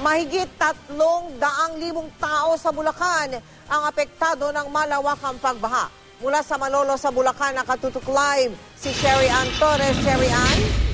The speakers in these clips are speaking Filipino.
Mahigit 300,000 tao sa Bulacan ang apektado ng malawakang pagbaha. Mula sa Malolos sa Bulacan, nakatutok live si Sherry Ann Torres. Sherry Ann?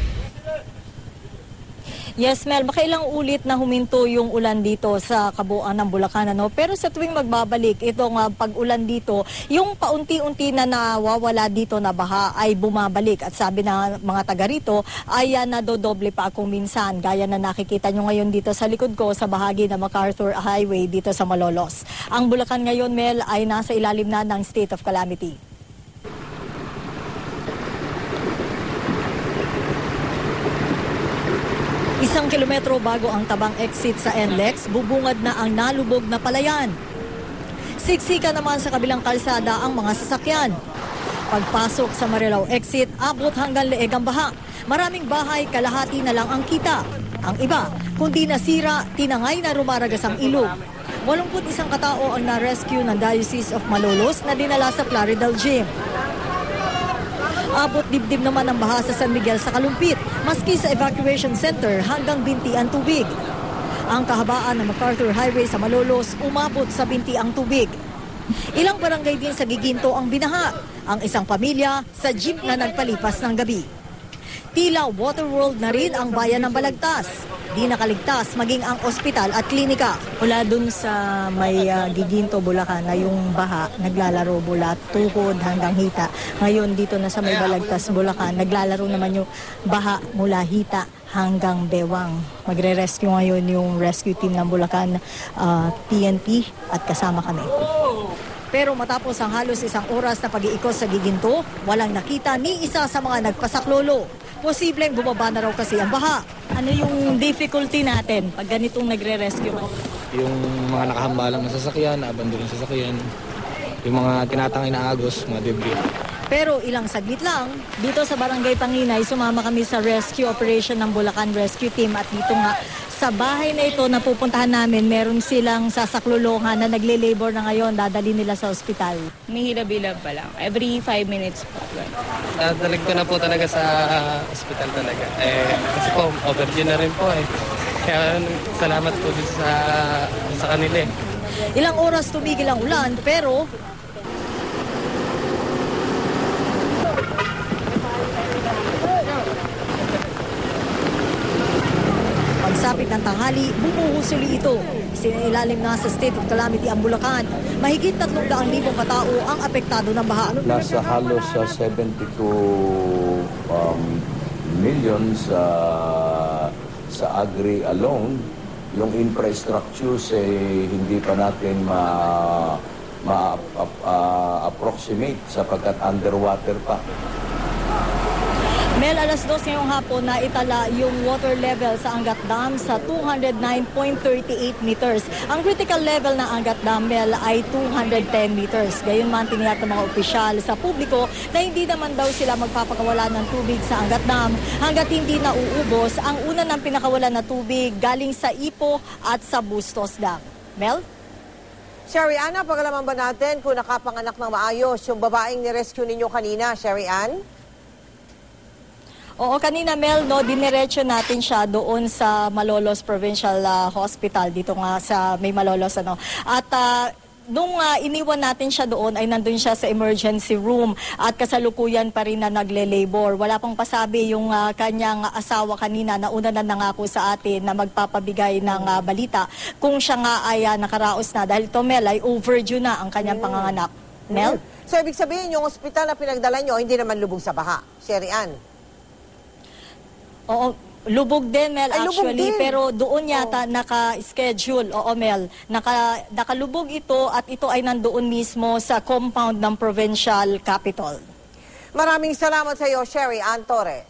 Yes, Mel, makailang ulit na huminto yung ulan dito sa kabuuan ng Bulacan, ano? Pero sa tuwing magbabalik itong pag-ulan dito, yung paunti-unti na nawawala dito na baha ay bumabalik. At sabi ng mga taga rito ay nadodoble pa kung minsan. Gaya na nakikita nyo ngayon dito sa likod ko sa bahagi ng MacArthur Highway dito sa Malolos. Ang Bulacan ngayon, Mel, ay nasa ilalim na ng state of calamity. 1 kilometro bago ang tabang exit sa NLEX, bubungad na ang nalubog na palayan. Siksika naman sa kabilang kalsada ang mga sasakyan. Pagpasok sa Marilao exit, abot hanggang leeg ang baha. Maraming bahay, kalahati na lang ang kita. Ang iba, kundi nasira, tinangay na rumaragas ang ilog. 81 katao ang na-rescue ng Diocese of Malolos na dinala sa Plaridel Gym. Abot dibdib naman ang baha sa San Miguel sa Kalumpit, maski sa evacuation center hanggang binti ang tubig. Ang kahabaan ng MacArthur Highway sa Malolos, umabot sa binti ang tubig. Ilang barangay din sa Giginto ang binaha, ang isang pamilya sa jeep na nagpalipas ng gabi. Tila Waterworld na rin ang bayan ng Balagtas. Di nakaligtas maging ang ospital at klinika. Mula dun sa may Giginto, Bulacan na yung baha, naglalaro mula tuhod hanggang hita. Ngayon dito na sa may Balagtas, Bulacan, naglalaro naman yung baha mula hita hanggang bewang. Magre-rescue ngayon yung rescue team ng Bulacan, TNP at kasama kami. Pero matapos ang halos 1 oras na pag-iikot sa Giginto, walang nakita ni isa sa mga nagpasaklolo. Posibleng bumaba na raw kasi ang baha. Ano yung difficulty natin pag ganitong nagre-rescue? Yung mga nakahambalang na sasakyan, naabandon yung sasakyan, yung mga tinatangay na agos, mga debris. Pero ilang saglit lang, dito sa Barangay Panginay, sumama kami sa rescue operation ng Bulacan Rescue Team. At dito nga, sa bahay na ito na pupuntahan namin, meron silang sasaklulungan na nagle-labor na ngayon, dadali nila sa ospital. Mihilab-hilab pa lang. Every 5 minutes po. Dadalig ko na po talaga sa ospital talaga. Kasi po, overdue na rin po eh. Kaya salamat po din sa kanila eh. Ilang oras tumigil ang ulan, pero pagsapit ng tanghali, bumuhusuli ito. Sinailalim na sa state of calamity ang Bulacan. Mahigit 300,000 katao ang apektado ng baha. Nasa halos 72 million sa agri alone. Yung infrastructures hindi pa natin ma-approximate sapagkat underwater pa. Mel, alas 2 ngayong hapon na itala yung water level sa Angat Dam sa 209.38 meters. Ang critical level ng Angat Dam, Mel, ay 210 meters. Gayunman tiniyak ng mga opisyal sa publiko na hindi naman daw sila magpapakawala ng tubig sa Angat Dam hanggat hindi nauubos ang una ng pinakawalan na tubig galing sa Ipo at sa Bustos Dam. Mel? Sherry Ann, pagalaman ba natin kung nakapanganak ng maayos yung babaeng ni-rescue ninyo kanina, Sherry Ann? Oo, kanina Mel, no, diniretso natin siya doon sa Malolos Provincial Hospital, dito nga sa may Malolos, ano. At nung iniwan natin siya doon, ay nandun siya sa emergency room at kasalukuyan pa rin na nagle-labor. Wala pang pasabi yung kanyang asawa kanina na una na nangako sa atin na magpapabigay ng balita kung siya nga ay nakaraos na. Dahil to, Mel, ay overdue na ang kanyang panganganak. Mel? So, ibig sabihin, yung ospital na pinagdala nyo, hindi naman lubog sa baha, Sherry Ann? Oo, lubog din, Mel, Ay, lubog actually. din. Pero doon yata naka-schedule. Oo, Mel. Nakalubog ito at ito ay nandoon mismo sa compound ng provincial capital. Maraming salamat sa iyo, Sherry Ann Torres.